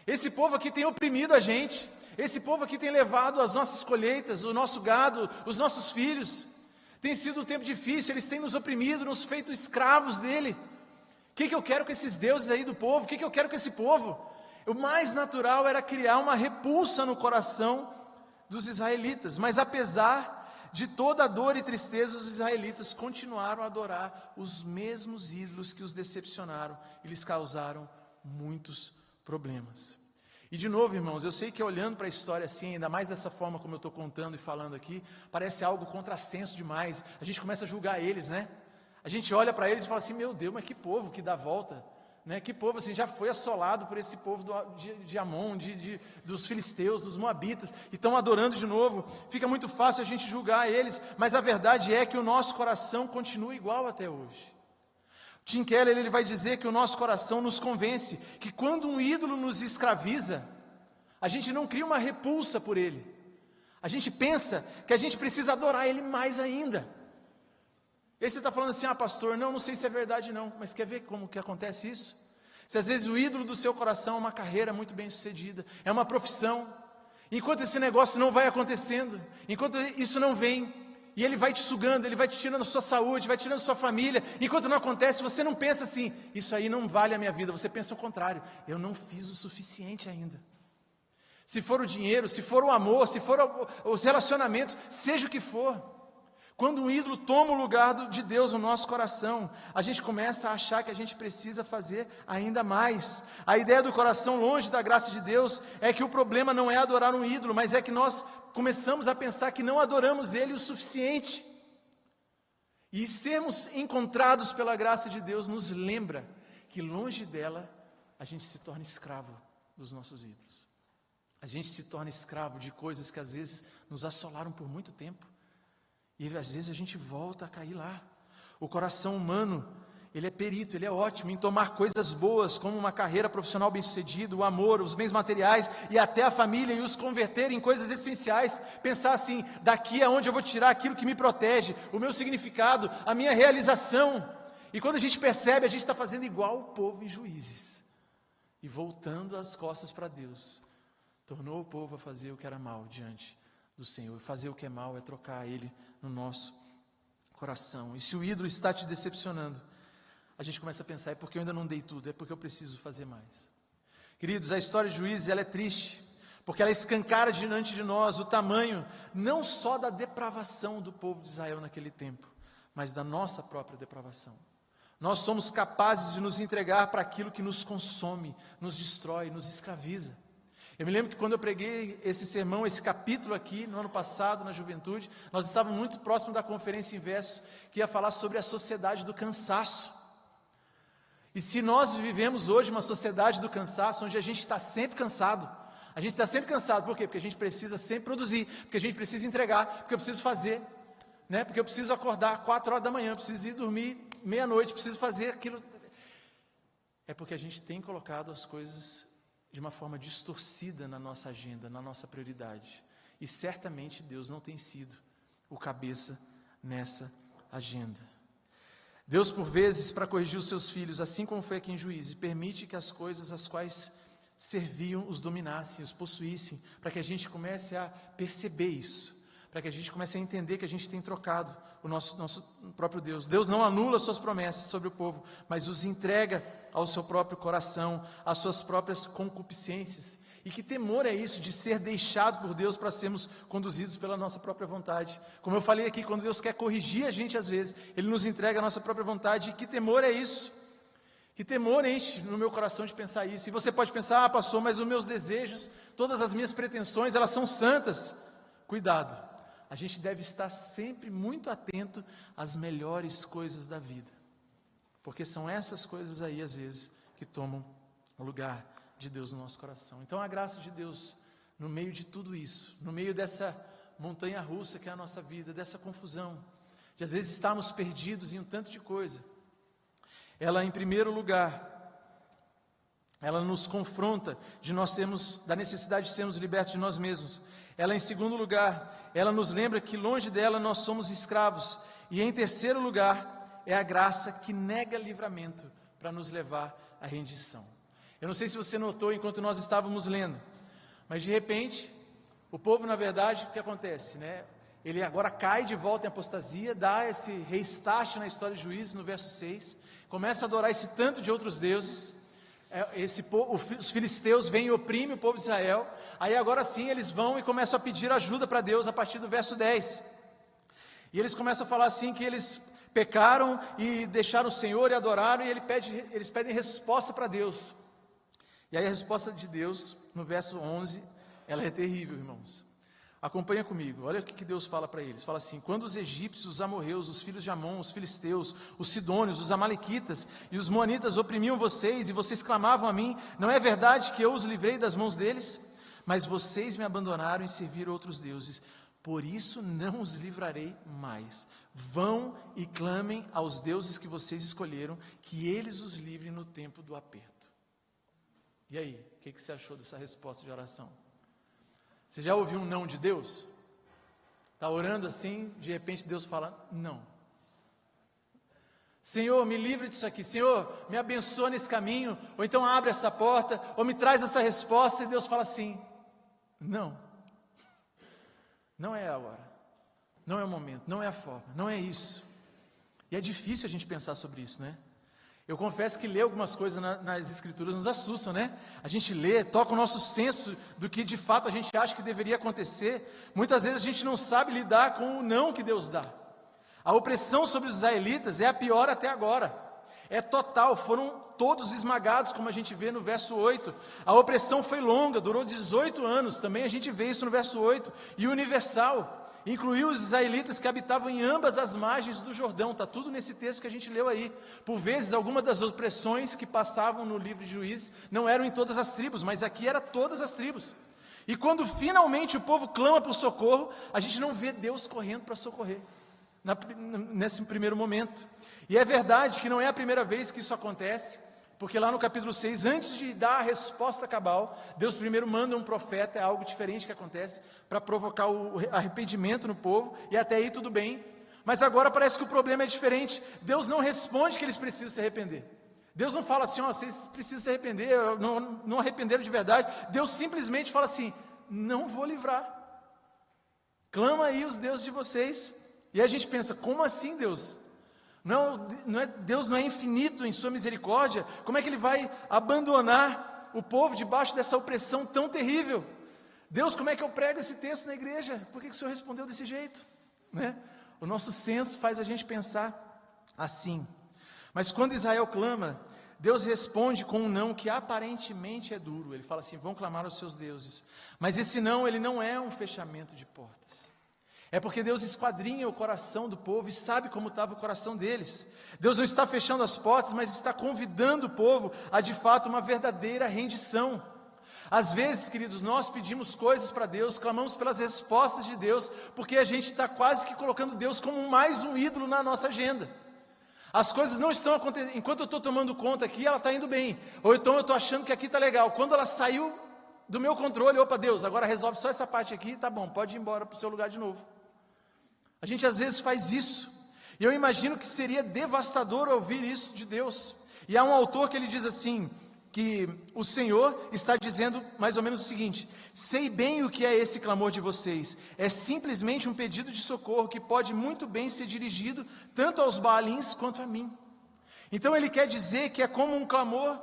Esse povo aqui tem oprimido a gente, esse povo aqui tem levado as nossas colheitas, o nosso gado, os nossos filhos. Tem sido um tempo difícil, eles têm nos oprimido, nos feito escravos dele. O que eu quero com esses deuses aí do povo? O que eu quero com esse povo? O mais natural era criar uma repulsa no coração dos israelitas, mas apesar de toda a dor e tristeza, os israelitas continuaram a adorar os mesmos ídolos que os decepcionaram e lhes causaram muitos problemas. E de novo, irmãos, eu sei que olhando para a história assim, ainda mais dessa forma como eu estou contando e falando aqui, parece algo contrassenso demais. A gente começa a julgar eles, né? A gente olha para eles e fala assim: meu Deus, mas que povo que dá volta, né? Que povo assim, já foi assolado por esse povo de Amon, dos filisteus, dos moabitas, e estão adorando de novo. Fica muito fácil a gente julgar eles, mas a verdade é que o nosso coração continua igual até hoje. Tim Keller, ele vai dizer que o nosso coração nos convence que quando um ídolo nos escraviza, a gente não cria uma repulsa por ele. A gente pensa que a gente precisa adorar ele mais ainda. E aí você está falando assim: ah, pastor, não sei se é verdade não, mas quer ver como que acontece isso? Se às vezes o ídolo do seu coração é uma carreira muito bem sucedida, é uma profissão, enquanto esse negócio não vai acontecendo, enquanto isso não vem, e ele vai te sugando, ele vai te tirando a sua saúde, vai tirando a sua família, enquanto não acontece, você não pensa assim: isso aí não vale a minha vida, você pensa o contrário: eu não fiz o suficiente ainda. se for o dinheiro, se for o amor, se for os relacionamentos, seja o que for. Quando um ídolo toma o lugar de Deus no nosso coração, a gente começa a achar que a gente precisa fazer ainda mais. A ideia do coração longe da graça de Deus é que o problema não é adorar um ídolo, mas é que nós começamos a pensar que não adoramos ele o suficiente. E sermos encontrados pela graça de Deus nos lembra que longe dela a gente se torna escravo dos nossos ídolos. A gente se torna escravo de coisas que às vezes nos assolaram por muito tempo. E às vezes a gente volta a cair lá. O coração humano, ele é perito, ele é ótimo em tomar coisas boas, como uma carreira profissional bem-sucedida, o amor, os bens materiais e até a família, e os converter em coisas essenciais. Pensar assim, daqui é onde eu vou tirar aquilo que me protege, o meu significado, a minha realização. E quando a gente percebe, a gente está fazendo igual o povo em Juízes. E voltando as costas para Deus, tornou o povo a fazer o que era mal diante do Senhor. Fazer o que é mal é trocar Ele no nosso coração. E se o ídolo está te decepcionando, a gente começa a pensar, é porque eu ainda não dei tudo, é porque eu preciso fazer mais. Queridos, a história de Juízes, ela é triste, porque ela escancara diante de nós o tamanho, não só da depravação do povo de Israel naquele tempo, mas da nossa própria depravação. Nós somos capazes de nos entregar para aquilo que nos consome, nos destrói, nos escraviza. Eu me lembro que quando eu preguei esse sermão, esse capítulo aqui, no ano passado, na juventude, nós estávamos muito próximo da conferência Inverso, que ia falar sobre a sociedade do cansaço. E se nós vivemos hoje uma sociedade do cansaço, onde a gente está sempre cansado, a gente está sempre cansado, por quê? Porque a gente precisa sempre produzir, porque a gente precisa entregar, porque eu preciso fazer, né? Porque eu preciso acordar 4 horas da manhã, eu preciso ir dormir meia-noite, preciso fazer aquilo. É porque a gente tem colocado as coisas de uma forma distorcida na nossa agenda, na nossa prioridade. E certamente Deus não tem sido o cabeça nessa agenda. Deus, por vezes, para corrigir os seus filhos, assim como foi aqui em Juízes, permite que as coisas às quais serviam os dominassem, os possuíssem, para que a gente comece a perceber isso, para que a gente comece a entender que a gente tem trocado o nosso próprio Deus. Deus não anula suas promessas sobre o povo, mas os entrega ao seu próprio coração, às suas próprias concupiscências. E que temor é isso, de ser deixado por Deus para sermos conduzidos pela nossa própria vontade. Como eu falei aqui, quando Deus quer corrigir a gente às vezes, Ele nos entrega a nossa própria vontade. E que temor é isso? Que temor enche no meu coração de pensar isso. E você pode pensar, pastor, mas os meus desejos, todas as minhas pretensões, elas são santas. Cuidado. A gente deve estar sempre muito atento às melhores coisas da vida, porque são essas coisas aí, às vezes, que tomam o lugar de Deus no nosso coração. Então, a graça de Deus, no meio de tudo isso, no meio dessa montanha russa que é a nossa vida, dessa confusão, de às vezes estarmos perdidos em um tanto de coisa, ela, em primeiro lugar, ela nos confronta da necessidade de sermos libertos de nós mesmos. Ela, em segundo lugar, ela nos lembra que longe dela nós somos escravos. E em terceiro lugar, é a graça que nega livramento para nos levar à rendição. Eu não sei se você notou enquanto nós estávamos lendo, mas de repente, o povo, na verdade, o que acontece, né? Ele agora cai de volta em apostasia, dá esse restart na história de Juízes, no verso 6, começa a adorar esse tanto de outros deuses. Os filisteus vêm e oprimem o povo de Israel. Aí agora sim eles vão e começam a pedir ajuda para Deus a partir do verso 10. E eles começam a falar assim que eles pecaram e deixaram o Senhor e adoraram, e eles pedem resposta para Deus. E aí a resposta de Deus, no verso 11, ela é terrível, irmãos. Acompanha comigo, olha o que Deus fala para eles. Fala assim: quando os egípcios, os amorreus, os filhos de Amon, os filisteus, os sidônios, os amalequitas e os moanitas oprimiam vocês, e vocês clamavam a mim, não é verdade que eu os livrei das mãos deles? Mas vocês me abandonaram e serviram outros deuses, por isso não os livrarei mais. Vão e clamem aos deuses que vocês escolheram, que eles os livrem no tempo do aperto. E aí, o que você achou dessa resposta de oração? Você já ouviu um não de Deus? Está orando assim, de repente Deus fala, não. Senhor, me livre disso aqui. Senhor, me abençoa nesse caminho. Ou então abre essa porta, ou me traz essa resposta. E Deus fala assim, não. Não é a hora. Não é o momento, não é a forma, não é isso. E é difícil a gente pensar sobre isso, né? Eu confesso que ler algumas coisas nas Escrituras nos assustam, né? A gente lê, toca o nosso senso do que de fato a gente acha que deveria acontecer. Muitas vezes a gente não sabe lidar com o não que Deus dá. A opressão sobre os israelitas é a pior até agora. É total, foram todos esmagados, como a gente vê no verso 8. A opressão foi longa, durou 18 anos, também a gente vê isso no verso 8. E universal. Incluiu os israelitas que habitavam em ambas as margens do Jordão, está tudo nesse texto que a gente leu aí. Por vezes, algumas das opressões que passavam no livro de Juízes não eram em todas as tribos, mas aqui era todas as tribos. E quando finalmente o povo clama por socorro, a gente não vê Deus correndo para socorrer, nesse primeiro momento. E é verdade que não é a primeira vez que isso acontece, porque lá no capítulo 6, antes de dar a resposta cabal, Deus primeiro manda um profeta, é algo diferente que acontece, para provocar o arrependimento no povo, e até aí tudo bem. Mas agora parece que o problema é diferente. Deus não responde que eles precisam se arrepender. Deus não fala assim, vocês precisam se arrepender, não arrependeram de verdade. Deus simplesmente fala assim, não vou livrar. Clama aí os deuses de vocês. E a gente pensa, como assim, Deus? Deus não é infinito em sua misericórdia? Como é que Ele vai abandonar o povo debaixo dessa opressão tão terrível? Deus, como é que eu prego esse texto na igreja? Por que o Senhor respondeu desse jeito? Né? O nosso senso faz a gente pensar assim. Mas quando Israel clama, Deus responde com um não que aparentemente é duro. Ele fala assim, vão clamar aos seus deuses. Mas esse não, ele não é um fechamento de portas. É porque Deus esquadrinha o coração do povo e sabe como estava o coração deles. Deus não está fechando as portas, mas está convidando o povo a de fato uma verdadeira rendição. Às vezes, queridos, nós pedimos coisas para Deus, clamamos pelas respostas de Deus, porque a gente está quase que colocando Deus como mais um ídolo na nossa agenda. As coisas não estão acontecendo, enquanto eu estou tomando conta aqui, ela está indo bem. Ou então eu estou achando que aqui está legal. Quando ela saiu do meu controle, opa, Deus, agora resolve só essa parte aqui, tá bom, pode ir embora para o seu lugar de novo. A gente às vezes faz isso, e eu imagino que seria devastador ouvir isso de Deus. E há um autor que ele diz assim, que o Senhor está dizendo mais ou menos o seguinte: sei bem o que é esse clamor de vocês, é simplesmente um pedido de socorro que pode muito bem ser dirigido tanto aos Baalins quanto a mim. Então ele quer dizer que é como um clamor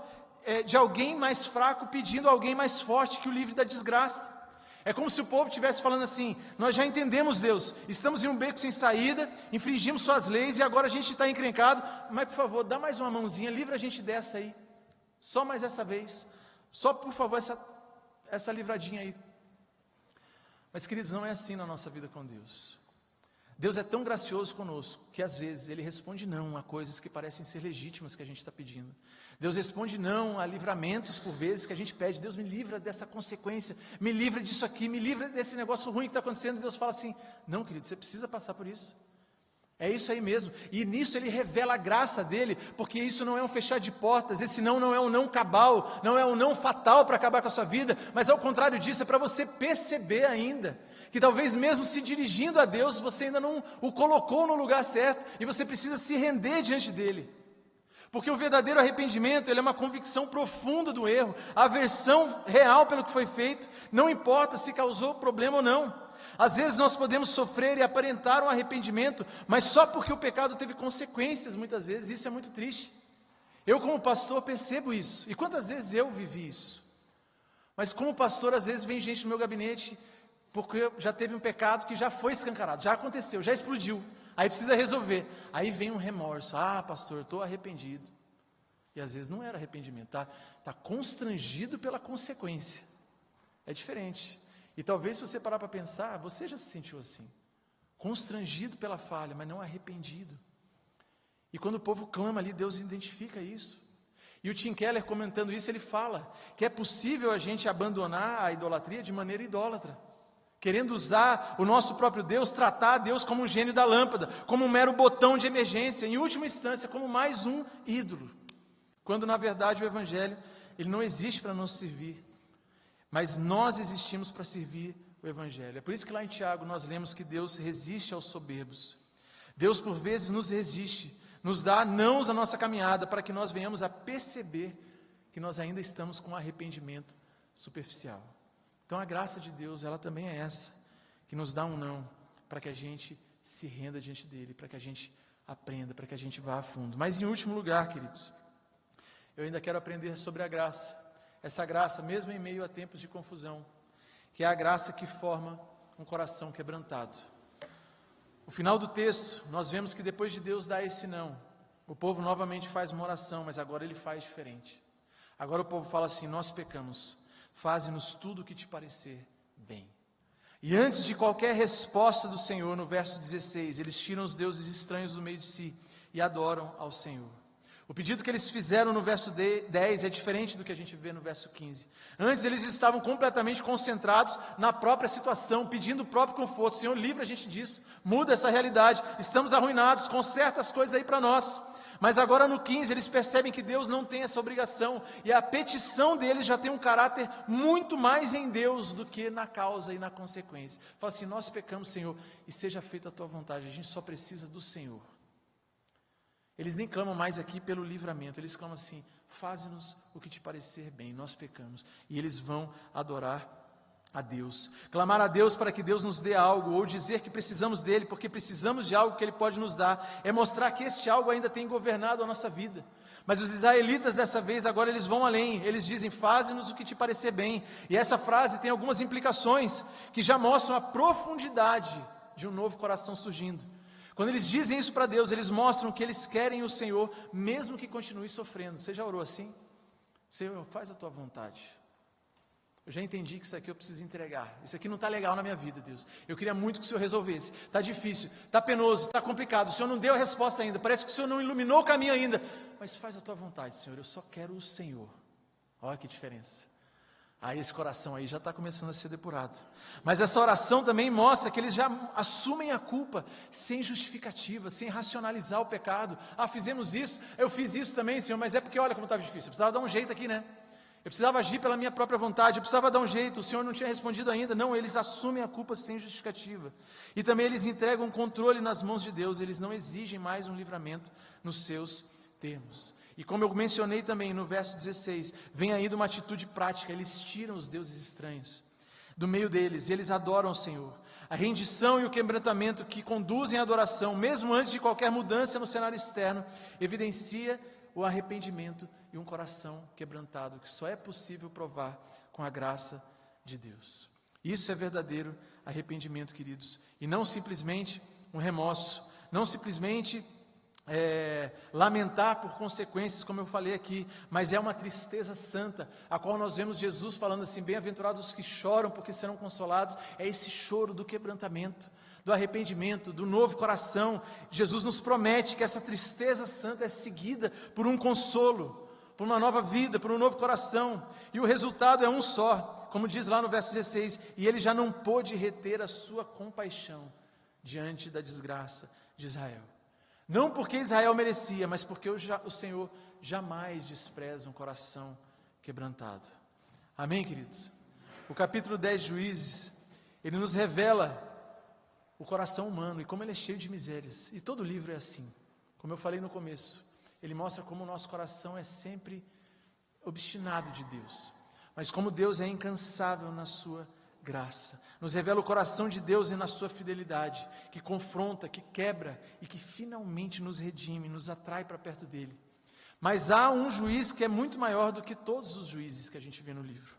de alguém mais fraco pedindo a alguém mais forte que o livre da desgraça. É como se o povo estivesse falando assim, nós já entendemos Deus, estamos em um beco sem saída, infringimos suas leis e agora a gente está encrencado, mas por favor, dá mais uma mãozinha, livra a gente dessa aí, só mais essa vez, só por favor essa livradinha aí. Mas queridos, não é assim na nossa vida com Deus. Deus é tão gracioso conosco, que às vezes Ele responde não a coisas que parecem ser legítimas que a gente está pedindo. Deus responde não a livramentos por vezes que a gente pede, Deus me livra dessa consequência, me livra disso aqui, me livra desse negócio ruim que está acontecendo, e Deus fala assim, não querido, você precisa passar por isso, é isso aí mesmo, e nisso Ele revela a graça dEle, porque isso não é um fechar de portas, esse não é um não cabal, não é um não fatal para acabar com a sua vida, mas ao contrário disso, é para você perceber ainda, que talvez mesmo se dirigindo a Deus, você ainda não o colocou no lugar certo, e você precisa se render diante dEle. Porque o verdadeiro arrependimento, ele é uma convicção profunda do erro, a aversão real pelo que foi feito, não importa se causou problema ou não. Às vezes nós podemos sofrer e aparentar um arrependimento, mas só porque o pecado teve consequências, muitas vezes, isso é muito triste. Eu como pastor percebo isso, e quantas vezes eu vivi isso. Mas como pastor, às vezes vem gente no meu gabinete, porque já teve um pecado que já foi escancarado, já aconteceu, já explodiu. Aí precisa resolver, aí vem um remorso, pastor, estou arrependido, e às vezes não era arrependimento, está constrangido pela consequência, é diferente, e talvez se você parar para pensar, você já se sentiu assim, constrangido pela falha, mas não arrependido, e quando o povo clama ali, Deus identifica isso, e o Tim Keller comentando isso, ele fala, que é possível a gente abandonar a idolatria de maneira idólatra, querendo usar o nosso próprio Deus, tratar a Deus como um gênio da lâmpada, como um mero botão de emergência, em última instância, como mais um ídolo. Quando na verdade o Evangelho, ele não existe para nos servir, mas nós existimos para servir o Evangelho. É por isso que lá em Tiago nós lemos que Deus resiste aos soberbos. Deus por vezes nos resiste, nos dá nãos na nossa caminhada, para que nós venhamos a perceber que nós ainda estamos com arrependimento superficial. Então a graça de Deus, ela também é essa, que nos dá um não, para que a gente se renda diante dEle, para que a gente aprenda, para que a gente vá a fundo. Mas em último lugar, queridos, eu ainda quero aprender sobre a graça. Essa graça, mesmo em meio a tempos de confusão, que é a graça que forma um coração quebrantado. No final do texto, nós vemos que depois de Deus dar esse não, o povo novamente faz uma oração, mas agora ele faz diferente. Agora o povo fala assim: nós pecamos, faze-nos tudo o que te parecer bem. E antes de qualquer resposta do Senhor, no verso 16, eles tiram os deuses estranhos do meio de si e adoram ao Senhor. O pedido que eles fizeram no verso 10 é diferente do que a gente vê no verso 15. Antes eles estavam completamente concentrados na própria situação, pedindo o próprio conforto. Senhor, livra a gente disso, muda essa realidade, estamos arruinados, conserta as coisas aí para nós. Mas agora no 15 eles percebem que Deus não tem essa obrigação, e a petição deles já tem um caráter muito mais em Deus do que na causa e na consequência. Fala assim: nós pecamos, Senhor, e seja feita a tua vontade, a gente só precisa do Senhor. Eles nem clamam mais aqui pelo livramento, eles clamam assim: faze-nos o que te parecer bem, nós pecamos. E eles vão adorar a Deus, clamar a Deus para que Deus nos dê algo, ou dizer que precisamos dele, porque precisamos de algo que ele pode nos dar, é mostrar que este algo ainda tem governado a nossa vida. Mas os israelitas dessa vez, agora eles vão além, eles dizem: faze-nos o que te parecer bem. E essa frase tem algumas implicações, que já mostram a profundidade de um novo coração surgindo. Quando eles dizem isso para Deus, eles mostram que eles querem o Senhor, mesmo que continue sofrendo. Você já orou assim? Senhor, faz a tua vontade. Eu já entendi que isso aqui eu preciso entregar. Isso aqui não está legal na minha vida, Deus. Eu queria muito que o Senhor resolvesse. Está difícil, está penoso, está complicado. O Senhor não deu a resposta ainda. Parece que o Senhor não iluminou o caminho ainda. Mas faz a tua vontade, Senhor. Eu só quero o Senhor. Olha que diferença. Aí esse coração aí já está começando a ser depurado. Mas essa oração também mostra que eles já assumem a culpa sem justificativa, sem racionalizar o pecado. Ah, fizemos isso, eu fiz isso também, Senhor, mas é porque olha como estava difícil. Eu precisava dar um jeito aqui, né? Eu precisava agir pela minha própria vontade, eu precisava dar um jeito, o Senhor não tinha respondido ainda. Não, eles assumem a culpa sem justificativa. E também eles entregam o controle nas mãos de Deus, eles não exigem mais um livramento nos seus termos. E como eu mencionei também no verso 16, vem ainda uma atitude prática: eles tiram os deuses estranhos do meio deles, e eles adoram o Senhor. A rendição e o quebrantamento que conduzem à adoração, mesmo antes de qualquer mudança no cenário externo, evidencia o arrependimento e um coração quebrantado, que só é possível provar com a graça de Deus. Isso é verdadeiro arrependimento, queridos, e não simplesmente um remorso, não simplesmente lamentar por consequências, como eu falei aqui, mas é uma tristeza santa, a qual nós vemos Jesus falando assim: bem-aventurados os que choram, porque serão consolados. É esse choro do quebrantamento, do arrependimento, do novo coração. Jesus nos promete que essa tristeza santa é seguida por um consolo, por uma nova vida, por um novo coração, e o resultado é um só, como diz lá no verso 16: e ele já não pôde reter a sua compaixão diante da desgraça de Israel. Não porque Israel merecia, mas porque o Senhor jamais despreza um coração quebrantado. Amém, queridos? O capítulo 10 de Juízes, ele nos revela o coração humano e como ele é cheio de misérias. E todo livro é assim. Como eu falei no começo, ele mostra como o nosso coração é sempre obstinado de Deus, mas como Deus é incansável na sua graça. Nos revela o coração de Deus e na sua fidelidade, que confronta, que quebra e que finalmente nos redime, nos atrai para perto dele. Mas há um juiz que é muito maior do que todos os juízes que a gente vê no livro.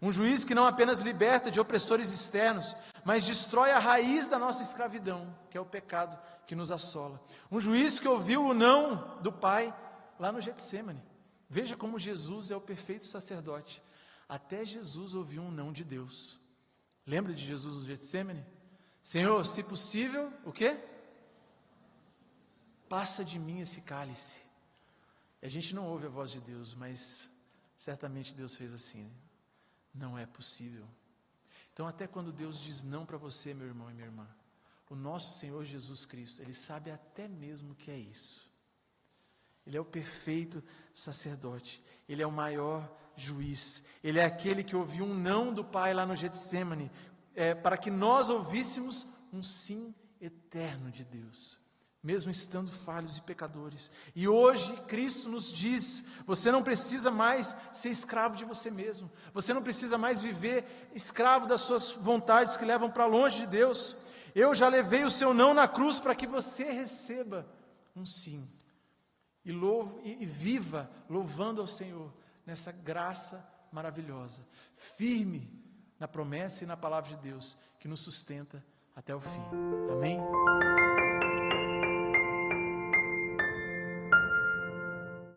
Um juiz que não apenas liberta de opressores externos, mas destrói a raiz da nossa escravidão, que é o pecado que nos assola. Um juiz que ouviu o não do Pai lá no Getsêmani. Veja como Jesus é o perfeito sacerdote. Até Jesus ouviu um não de Deus. Lembra de Jesus no Getsêmani? Senhor, se possível, o quê? Passa de mim esse cálice. E a gente não ouve a voz de Deus, mas certamente Deus fez assim. Não é possível. Então, até quando Deus diz não para você, meu irmão e minha irmã, o nosso Senhor Jesus Cristo, Ele sabe até mesmo o que é isso. Ele é o perfeito sacerdote, Ele é o maior juiz, Ele é aquele que ouviu um não do Pai lá no Getsêmani, para que nós ouvíssemos um sim eterno de Deus, mesmo estando falhos e pecadores. E hoje Cristo nos diz: você não precisa mais ser escravo de você mesmo, você não precisa mais viver escravo das suas vontades que levam para longe de Deus. Eu já levei o seu não na cruz para que você receba um sim. e viva louvando ao Senhor nessa graça maravilhosa, firme na promessa e na palavra de Deus que nos sustenta até o fim. Amém?